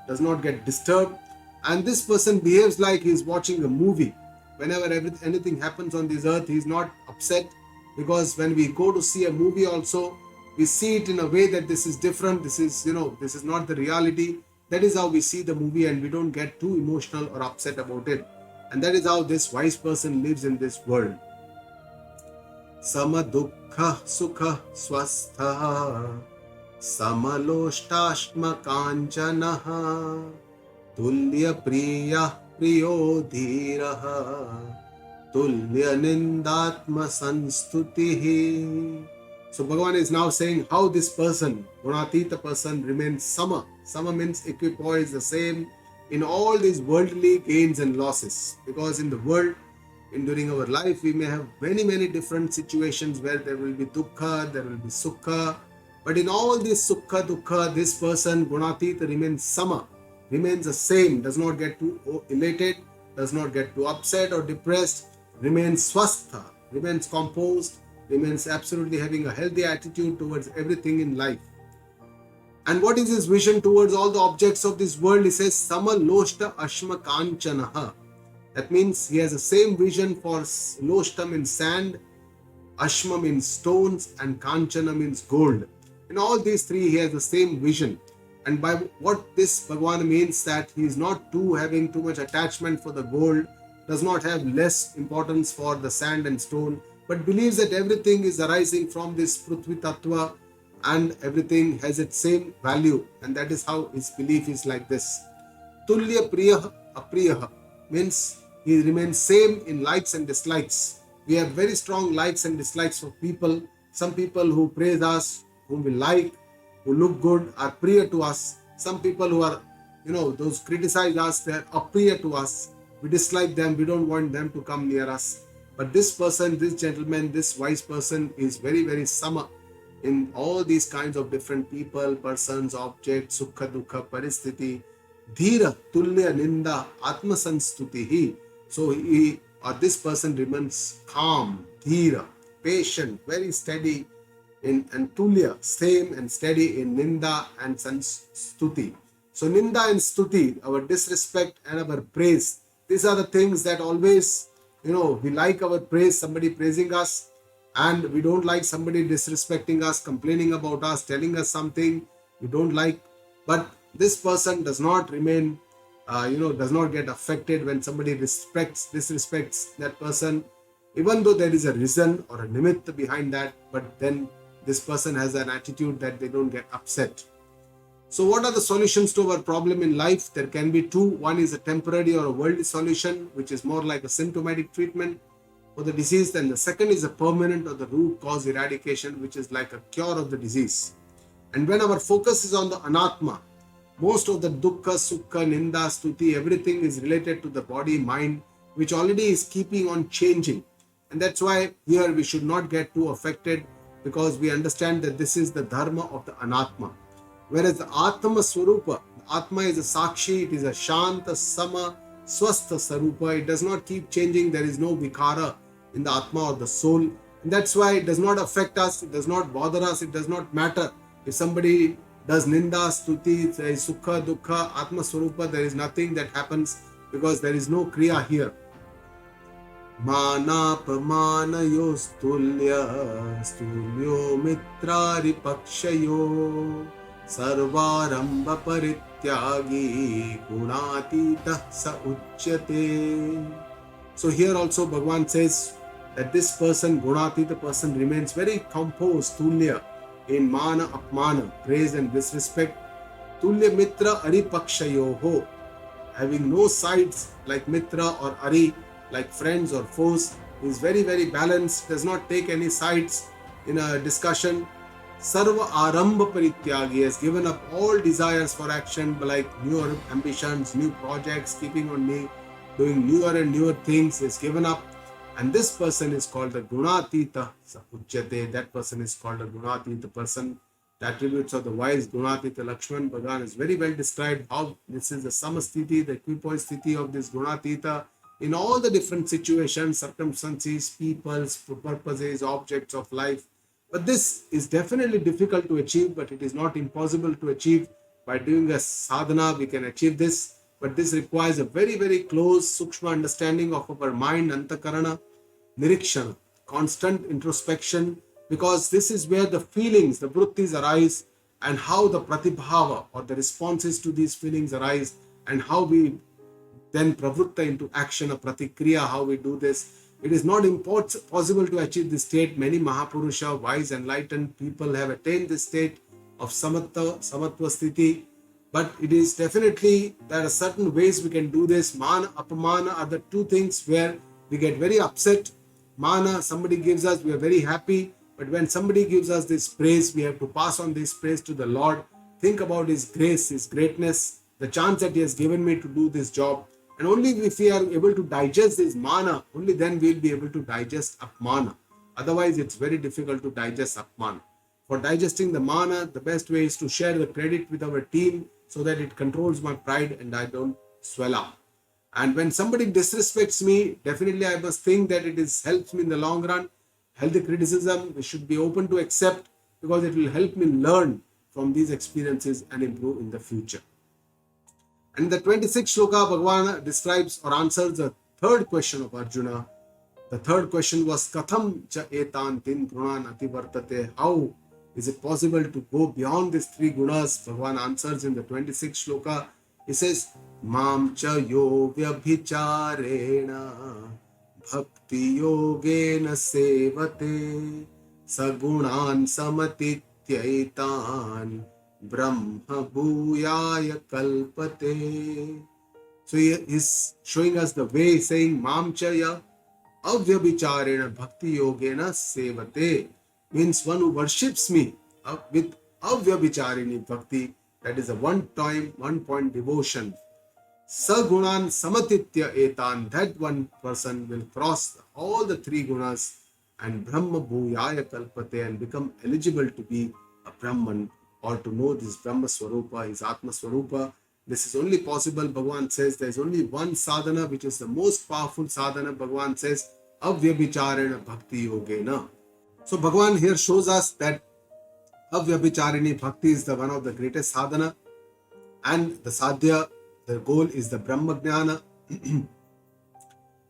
does not get disturbed, and this person behaves like he is watching a movie. Whenever anything happens on this earth, he is not upset, because when we go to see a movie also, we see it in a way that this is different, this is not the reality. That is how we see the movie, and we don't get too emotional or upset about it. And that is how this wise person lives in this world. Sama dukkha sukha swastha samaloshtashtma kanchanaha tulya priya priyo dhiraha tulya nindatma sanstutihi. So Bhagavan is now saying how this person, gunaa-teet person, remains sama. Sama means equipoise, the same in all these worldly gains and losses. Because in the world, during our life, we may have many different situations where there will be dukkha, there will be sukha. But in all this sukha, dukkha, this person, gunaa-teet, remains sama, remains the same, does not get too elated, does not get too upset or depressed, remains swastha, remains composed, remains absolutely having a healthy attitude towards everything in life. And what is his vision towards all the objects of this world? He says, Samaloshta Ashma Kanchanaha. That means he has the same vision for Loshta means sand, Ashma means stones, and Kanchana means gold. In all these three, he has the same vision. And by what this Bhagavan means that he is not having too much attachment for the gold, does not have less importance for the sand and stone, but believes that everything is arising from this Prithvi Tattva and everything has its same value. And that is how his belief is like this. Tulya Priya Apriya means he remains same in likes and dislikes. We have very strong likes and dislikes for people. Some people who praise us, whom we like, who look good, are priya to us. Some people who are, those criticize us, they are apriya to us. We dislike them, we don't want them to come near us. But this person, this gentleman, this wise person is very, very sama in all these kinds of different people, persons, objects, sukha, dukha, paristhiti, dhira, tulya, ninda, atma sanstutihi. So this person remains calm, dhira, patient, very steady and tulya, same and steady in ninda and stuti. So ninda and stuti, our disrespect and our praise, these are the things that always, we like our praise, somebody praising us, and we don't like somebody disrespecting us, complaining about us, telling us something we don't like. But this person does not remain, does not get affected when somebody disrespects that person, even though there is a reason or a nimitta behind that, but then this person has an attitude that they don't get upset. So what are the solutions to our problem in life? There can be two. One is a temporary or a worldly solution, which is more like a symptomatic treatment for the disease. And the second is a permanent or the root cause eradication, which is like a cure of the disease. And when our focus is on the anatma, most of the dukkha, sukha, ninda, stuti, everything is related to the body, mind, which already is keeping on changing. And that's why here we should not get too affected, because we understand that this is the dharma of the anatma. Whereas the atma swarupa, the atma is a sakshi, it is a shanta, sama, swastha sarupa. It does not keep changing. There is no vikara in the atma or the soul. And that's why it does not affect us, it does not bother us, it does not matter. If somebody does ninda, stuti, there is sukha, dukkha, atma swarupa, there is nothing that happens because there is no kriya here. Manapamanayo stulya stulyo mitrari pakshayo sarvaramba parityagi gunaa-teet sa uchyate. So here also Bhagavan says that this person, gunaa-teet person, remains very composed, tulya, in mana, apmana, praise and disrespect. Tulya mitra ari pakshayoho, having no sides like mitra or ari, like friends or foes. He is very, very balanced, does not take any sides in a discussion. Sarva aramba parityagi, has given up all desires for action, like newer ambitions, new projects, keeping on doing newer and newer things, is given up. And this person is called the gunaa-teet sa uchyate. That person is called a gunaa-teet person. The attributes of the wise gunaa-teet Lakshman, Bhagavan is very well described how this is the samasthiti, the equipoised sthiti of this gunaa-teet in all the different situations, circumstances, peoples, purposes, objects of life. But this is definitely difficult to achieve, but it is not impossible to achieve. By doing a sadhana, we can achieve this. But this requires a very, very close, sukshma understanding of our mind, antakarana, nirikshana, constant introspection, because this is where the feelings, the vrittis arise, and how the pratibhava or the responses to these feelings arise, and how we then pravritta into action, a pratikriya, how we do this. It is not possible to achieve this state. Many Mahapurusha, wise, enlightened people have attained this state of samatva sthiti. But it is definitely, there are certain ways we can do this. Mana, apamana are the two things where we get very upset. Mana, somebody gives us, we are very happy. But when somebody gives us this praise, we have to pass on this praise to the Lord. Think about His grace, His greatness, the chance that He has given me to do this job. And only if we are able to digest this mana, only then we will be able to digest apmana. Otherwise, it's very difficult to digest apmana. For digesting the mana, the best way is to share the credit with our team so that it controls my pride and I don't swell up. And when somebody disrespects me, definitely I must think that it helps me in the long run. Healthy criticism, we should be open to accept, because it will help me learn from these experiences and improve in the future. And the 26th shloka, Bhagavan describes or answers the third question of Arjuna. The third question was Katham cha etan tin gunan ativartate. How is it possible to go beyond these three gunas? Bhagavan answers in the 26th shloka. He says, Mam cha yo vyabhicharena bhakti yogena sevate sagunan samatityaitan brahma bhuyaya kalpate. So he is showing us the way, saying Mamchaya avyabhicharena bhakti yogena sevate, means one who worships me with avyabhicharini bhakti, that is a one point devotion. Sagunan samatitya etan, that one person will cross all the three gunas and Brahma bhuyaya kalpate, and become eligible to be a Brahman or to know this Brahma Swarupa, his Atma Swarupa. This is only possible, Bhagavan says, there is only one sadhana which is the most powerful sadhana. Bhagavan says, avyabhicharena bhakti yogena. So Bhagavan here shows us that avyabhicharini bhakti is the one of the greatest sadhana, and the sadhya, the goal is the Brahma Jnana. And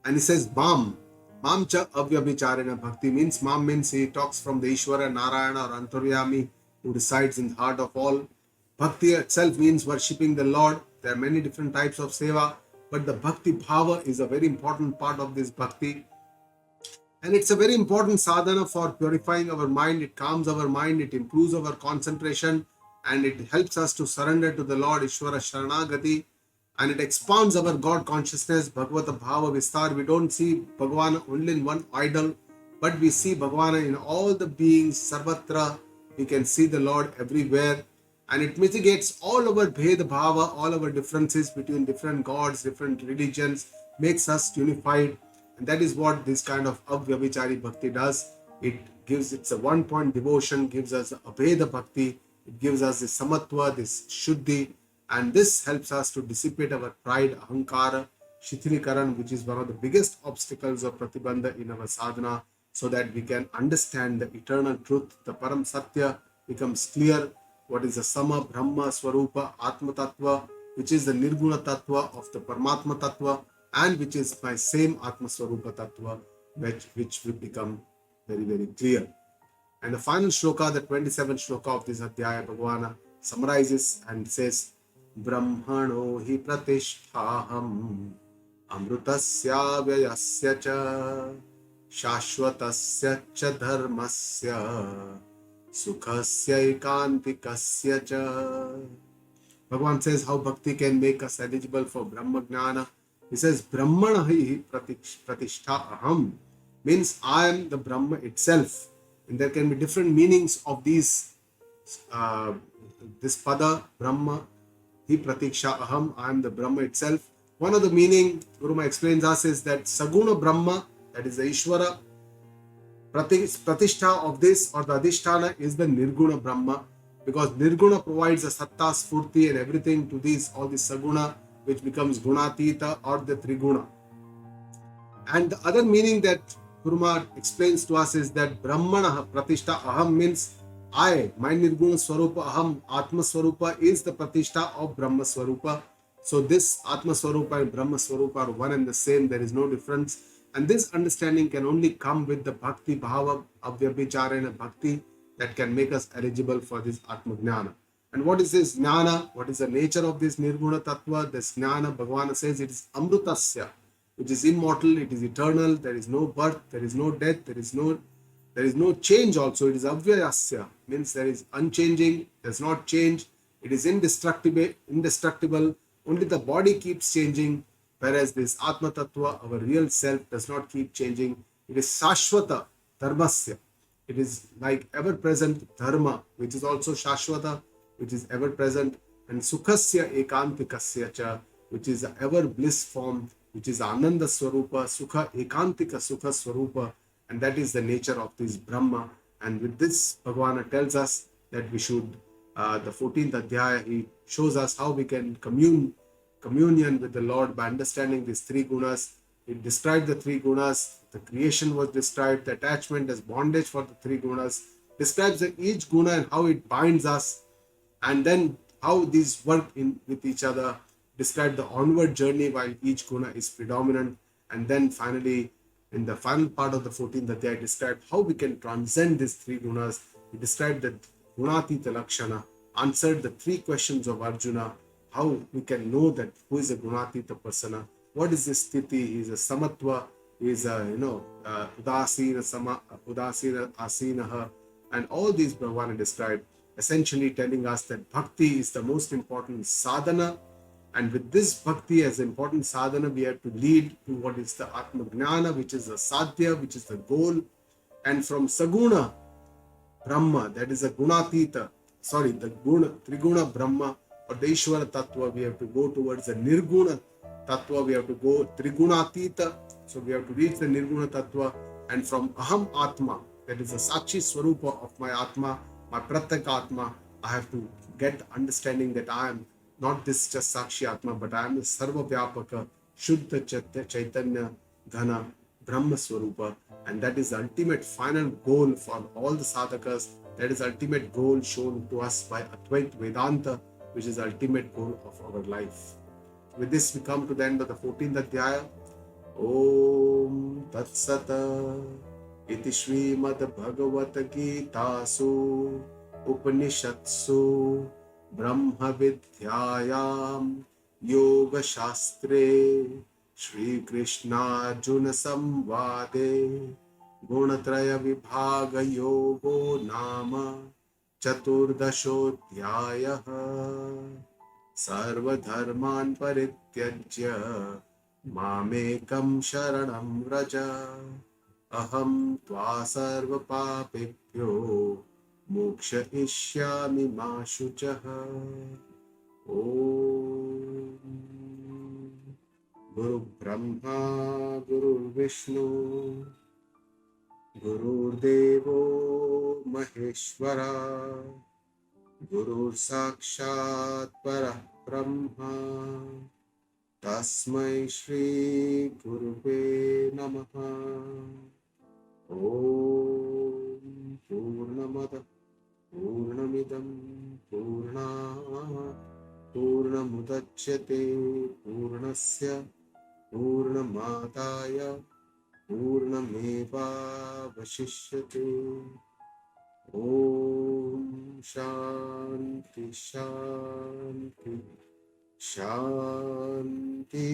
he says, Mam cha avyabhicharena bhakti, means Mam means he talks from the Ishvara, Narayana or Antaryami, who resides in the heart of all. Bhakti itself means worshipping the Lord. There are many different types of seva, but the bhakti bhava is a very important part of this bhakti. And it's a very important sadhana for purifying our mind. It calms our mind, it improves our concentration, and it helps us to surrender to the Lord, Ishvara Sharanagati, and it expands our God consciousness, Bhagavata Bhava Vistar. We don't see Bhagavan only in one idol, but we see Bhagavan in all the beings, Sarvatra. We can see the Lord everywhere. And it mitigates all our Bheda Bhava, all our differences between different gods, different religions, makes us unified. And that is what this kind of Avyabhichari Bhakti does. It's a one point devotion, gives us a Abheda Bhakti, it gives us this Samatva, this Shuddhi, and this helps us to dissipate our pride, Ahankara, Shithilikaran, which is one of the biggest obstacles of Pratibandha in our sadhana, so that we can understand the eternal truth. The Param Satya becomes clear. What is the Sama, Brahma, Swarupa, Atma Tattva, which is the Nirguna Tattva of the Paramatma Tattva, and which is my same Atma Swarupa Tattva, which will become very, very clear. And the final shloka, the 27th shloka of this Adhyaya, Bhagavana summarizes and says, Brahmano hi pratisthaham amrutasya vyayasya cha shashvatasya cha dharmasya sukhasya ekantikasya cha. Bhagavan says how bhakti can make us eligible for Brahma Jnana. He says, Brahmana hi pratishtha aham, means I am the Brahma itself. And there can be different meanings of these, this pada, Brahma, hi pratiksha aham, I am the Brahma itself. One of the meaning, Guru explains us, is that Saguna Brahma, that is the Ishvara, pratishtha of this or the Adhisthana is the Nirguna Brahma, because Nirguna provides the satta, spurti and everything to these, all this Saguna, which becomes gunaa-teet or the Triguna. And the other meaning that Guruma explains to us is that Brahmana pratishtha aham means I, my Nirguna Swarupa aham, Atma Swarupa is the pratishtha of Brahma Swarupa. So this Atma Swarupa and Brahma Swarupa are one and the same, there is no difference. And this understanding can only come with the Bhakti Bhava, Avyabhicharena Bhakti, that can make us eligible for this Atma Jnana. And what is this Jnana? What is the nature of this Nirguna Tattva? This Jnana, Bhagavan says it is Amrutasya, which is immortal, it is eternal, there is no birth, there is no death, there is no change also. It is Avyayasya, means there is unchanging, does not change, it is indestructible, only the body keeps changing, whereas this Atma Tattva, our real self, does not keep changing. It is Shashvata, Dharmasya. It is like ever-present Dharma, which is also Shashvata, which is ever-present, and Sukhasya Ekantikasya cha, which is the ever-bliss form, which is Ananda Swarupa, Sukha Ekantika Sukha Swarupa, and that is the nature of this Brahma. And with this, Bhagavana tells us that we should, the 14th Adhyaya, he shows us how we can communion with the Lord by understanding these three gunas. He described the three gunas, the creation was described, the attachment as bondage for the three gunas, describes each guna and how it binds us, and then how these work with each other, describe the onward journey while each guna is predominant, And then finally, in the final part of the 14th Adhyaya, described how we can transcend these three gunas. He described the gunaa-teet lakshana, answered the three questions of Arjuna, how we can know that who is a gunaa-teet persona, what is this sthiti, is a samatva, is a udasina sama, udasina asinaha, and all these Bhagavan described, essentially telling us that bhakti is the most important sadhana. And with this bhakti as important sadhana, we have to lead to what is the Atma Gnana, which is the sadhya, which is the goal. And from Saguna Brahma, that is a Gunatita, the Guna, Triguna Brahma, or the Ishvara Tattva, we have to go towards the Nirguna Tattva, we have to go Trigunatita, so we have to reach the Nirguna Tattva. And from Aham Atma, that is the Sakshi Swarupa of my Atma, my Pratyek Atma, I have to get understanding that I am not this just Sakshi Atma, but I am the Sarva Vyapaka, Shuddha Chaitanya Ghana Brahma Swarupa. And that is the ultimate final goal for all the sadhakas. That is the ultimate goal shown to us by Advaita Vedanta, which is the ultimate goal of our life. With this, we come to the end of the 14th Adhyaya. Om Tat Sata Iti Shrimad Bhagavad Geetasu Upanishatsu Brahma Vidyayam Yoga Shastre Shree Krishna Arjuna Samvade Gunatraya Vibhaga Yogo Nama Chaturdashodhyaya Sarva Dharman Parityajya Mamekam Sharanam Vraja Aham Tva Sarva Papebhyo Moksha Ishyami Ma Shuchaha. Om Guru Brahma Guru Vishnu Guru Devo Maheshwara Guru Sakshat Parabrahma Tasmai Shri Guruve Namaha. Om Purnamada Purnamidam Purnamudachyate Purnasya Purnamadaya Purnameva Vashishyate. Om Shanti Shanti Shanti.